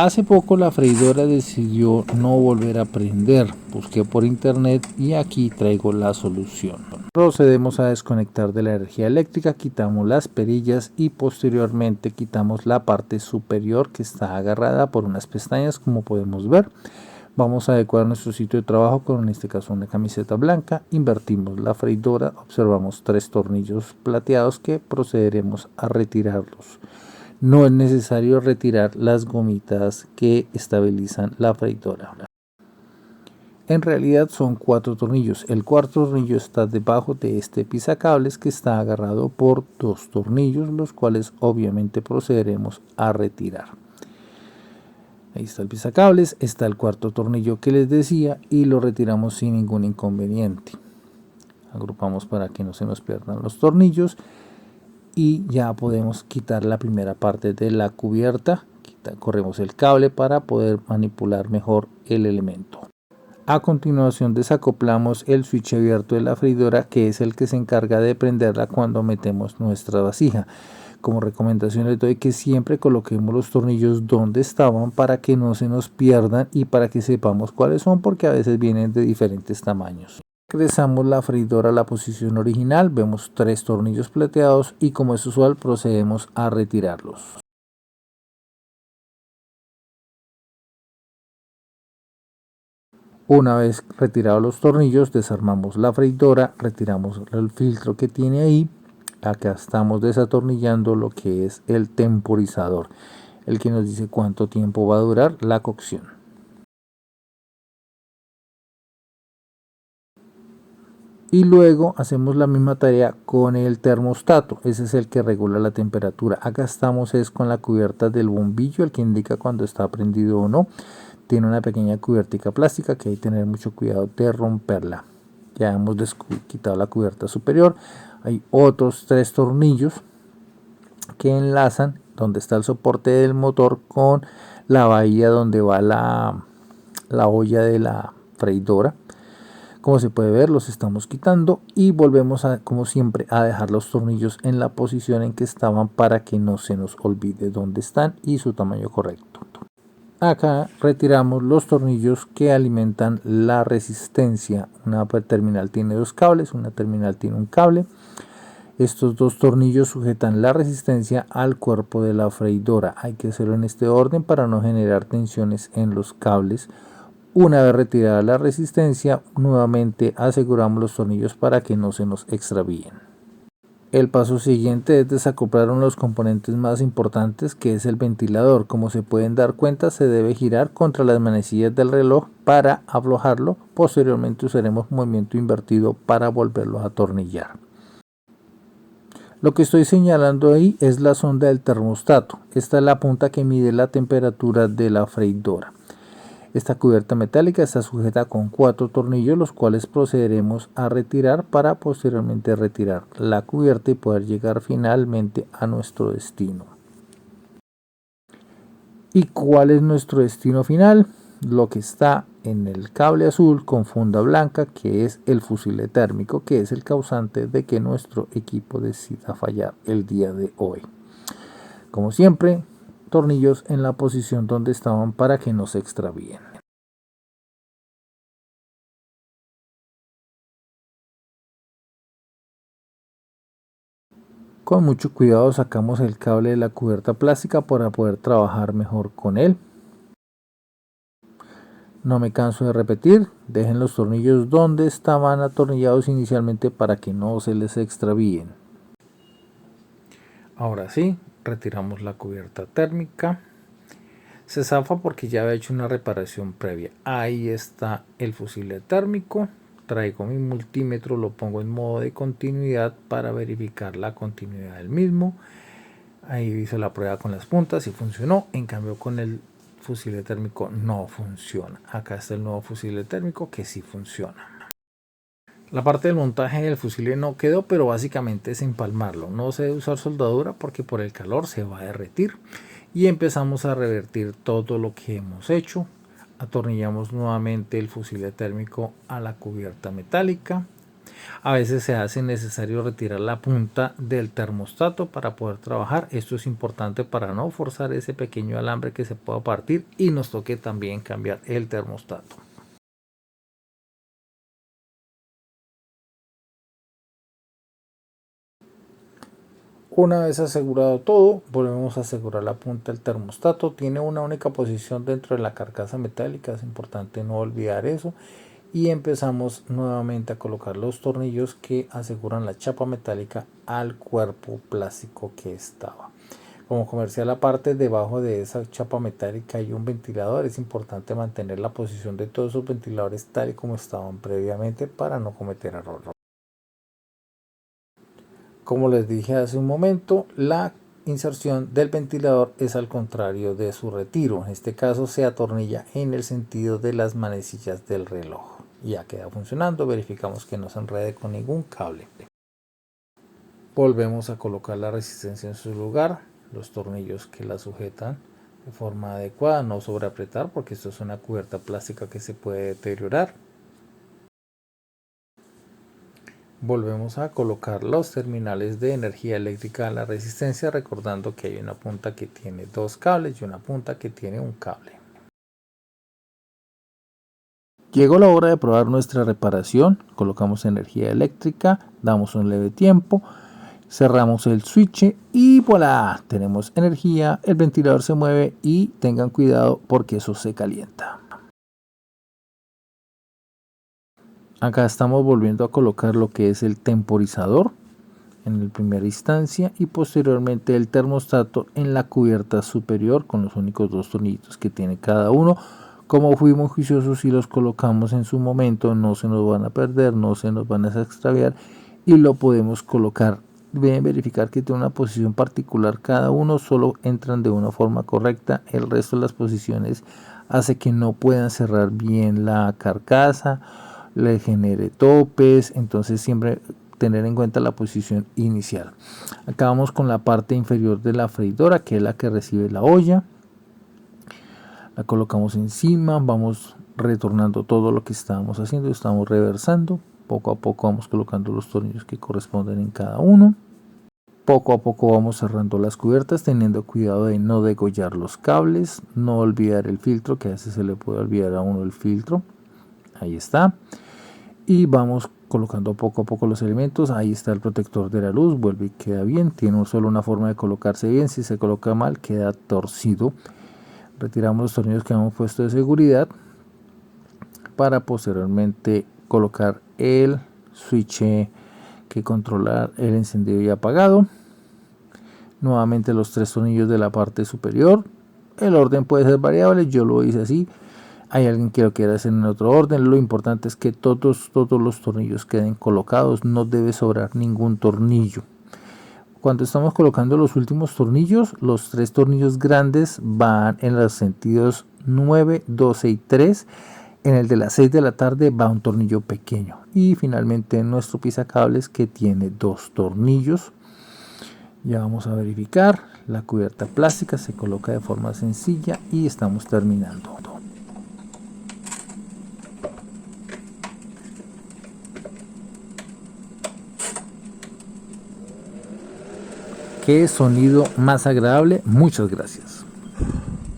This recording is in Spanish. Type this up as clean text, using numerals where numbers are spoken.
Hace poco la freidora decidió no volver a prender. Busqué por internet y aquí traigo la solución. Procedemos a desconectar de la energía eléctrica, quitamos las perillas y posteriormente quitamos la parte superior que está agarrada por unas pestañas, como podemos ver. Vamos a adecuar nuestro sitio de trabajo con, en este caso, una camiseta blanca. Invertimos la freidora, observamos 3 tornillos plateados que procederemos a retirarlos. No es necesario retirar las gomitas que estabilizan la freidora. En realidad son 4 tornillos. El cuarto tornillo está debajo de este pisacables que está agarrado por 2 tornillos, los cuales obviamente procederemos a retirar. Ahí está el pisacables, está el cuarto tornillo que les decía y lo retiramos sin ningún inconveniente. Agrupamos para que no se nos pierdan los tornillos. Y ya podemos quitar la primera parte de la cubierta. Corremos el cable para poder manipular mejor el elemento. A continuación desacoplamos el switch abierto de la freidora, que es el que se encarga de prenderla cuando metemos nuestra vasija. Como recomendación les doy que siempre coloquemos los tornillos donde estaban para que no se nos pierdan y para que sepamos cuáles son, porque a veces vienen de diferentes tamaños. Regresamos la freidora a la posición original, vemos 3 tornillos plateados y, como es usual, procedemos a retirarlos. Una vez retirados los tornillos, desarmamos la freidora, retiramos el filtro que tiene ahí. Acá estamos desatornillando lo que es el temporizador, el que nos dice cuánto tiempo va a durar la cocción. Y luego hacemos la misma tarea con el termostato. Ese es el que regula la temperatura. Acá estamos es con la cubierta del bombillo, el que indica cuando está prendido o no. Tiene una pequeña cubiertica plástica que hay que tener mucho cuidado de romperla. Ya hemos quitado la cubierta superior. Hay otros 3 tornillos que enlazan donde está el soporte del motor con la bahía donde va la olla de la freidora. Como se puede ver, los estamos quitando y volvemos como siempre a dejar los tornillos en la posición en que estaban para que no se nos olvide dónde están y su tamaño correcto. Acá retiramos los tornillos que alimentan la resistencia. Una terminal tiene 2 cables, una terminal tiene un cable. Estos 2 tornillos sujetan la resistencia al cuerpo de la freidora. Hay que hacerlo en este orden para no generar tensiones en los cables. Una vez retirada la resistencia, nuevamente aseguramos los tornillos para que no se nos extravíen. El paso siguiente es desacoplar uno de los componentes más importantes, que es el ventilador. Como se pueden dar cuenta, se debe girar contra las manecillas del reloj para aflojarlo. Posteriormente usaremos movimiento invertido para volverlo a atornillar. Lo que estoy señalando ahí es la sonda del termostato. Esta es la punta que mide la temperatura de la freidora. Esta cubierta metálica está sujeta con 4 tornillos, los cuales procederemos a retirar para posteriormente retirar la cubierta y poder llegar finalmente a nuestro destino. ¿Y cuál es nuestro destino final? Lo que está en el cable azul con funda blanca, que es el fusible térmico, que es el causante de que nuestro equipo decida fallar el día de hoy. Como siempre, tornillos en la posición donde estaban para que no se extravíen. Con mucho cuidado sacamos el cable de la cubierta plástica para poder trabajar mejor con él. No me canso de repetir, dejen los tornillos donde estaban atornillados inicialmente para que no se les extravíen. Ahora sí, retiramos la cubierta térmica. Se zafa porque ya había hecho una reparación previa. Ahí está el fusible térmico. Traigo mi multímetro, lo pongo en modo de continuidad para verificar la continuidad del mismo. Ahí hice la prueba con las puntas y funcionó. En cambio, con el fusible térmico no funciona. Acá está el nuevo fusible térmico que sí funciona. La parte del montaje del fusible no quedó, pero básicamente es empalmarlo. No se debe usar soldadura porque por el calor se va a derretir. Y empezamos a revertir todo lo que hemos hecho. Atornillamos nuevamente el fusible térmico a la cubierta metálica. A veces se hace necesario retirar la punta del termostato para poder trabajar. Esto es importante para no forzar ese pequeño alambre que se pueda partir y nos toque también cambiar el termostato. Una vez asegurado todo, volvemos a asegurar la punta del termostato. Tiene una única posición dentro de la carcasa metálica, es importante no olvidar eso. Y empezamos nuevamente a colocar los tornillos que aseguran la chapa metálica al cuerpo plástico que estaba. Como comercial, aparte, debajo de esa chapa metálica hay un ventilador. Es importante mantener la posición de todos esos ventiladores tal y como estaban previamente para no cometer error. Como les dije hace un momento, la inserción del ventilador es al contrario de su retiro. En este caso se atornilla en el sentido de las manecillas del reloj. Ya queda funcionando, verificamos que no se enrede con ningún cable. Volvemos a colocar la resistencia en su lugar, los tornillos que la sujetan de forma adecuada, no sobreapretar porque esto es una cubierta plástica que se puede deteriorar. Volvemos a colocar los terminales de energía eléctrica a la resistencia, recordando que hay una punta que tiene dos cables y una punta que tiene un cable. Llegó la hora de probar nuestra reparación. Colocamos energía eléctrica, damos un leve tiempo, cerramos el switch y voilà, tenemos energía, el ventilador se mueve y tengan cuidado porque eso se calienta. Acá estamos volviendo a colocar lo que es el temporizador en la primera instancia y posteriormente el termostato en la cubierta superior con los únicos dos tornillitos que tiene cada uno. Como fuimos juiciosos y los colocamos en su momento, no se nos van a perder, no se nos van a extraviar y lo podemos colocar. Deben verificar que tiene una posición particular cada uno, solo entran de una forma correcta, el resto de las posiciones hace que no puedan cerrar bien la carcasa, le genere topes, entonces siempre tener en cuenta la posición inicial. Acá vamos con la parte inferior de la freidora, que es la que recibe la olla. La colocamos encima, vamos retornando todo lo que estábamos haciendo, estamos reversando. Poco a poco vamos colocando los tornillos que corresponden en cada uno. Poco a poco vamos cerrando las cubiertas, teniendo cuidado de no degollar los cables, no olvidar el filtro, que a veces se le puede olvidar a uno el filtro. Ahí está. Y vamos colocando poco a poco los elementos. Ahí está el protector de la luz, vuelve y queda bien. Tiene solo una forma de colocarse bien. Si se coloca mal, queda torcido. Retiramos los tornillos que hemos puesto de seguridad para posteriormente colocar el switch que controla el encendido y apagado. Nuevamente los tres tornillos de la parte superior. El orden puede ser variable, yo lo hice así. Hay alguien que lo quiera hacer en otro orden. Lo importante es que todos los tornillos queden colocados. No debe sobrar ningún tornillo. Cuando estamos colocando los últimos tornillos, los tres tornillos grandes van en los sentidos 9, 12 y 3. En el de las 6 de la tarde va un tornillo pequeño. Y finalmente nuestro pisacables, que tiene dos tornillos. Ya vamos a verificar. La cubierta plástica se coloca de forma sencilla y estamos terminando. Qué sonido más agradable. Muchas gracias.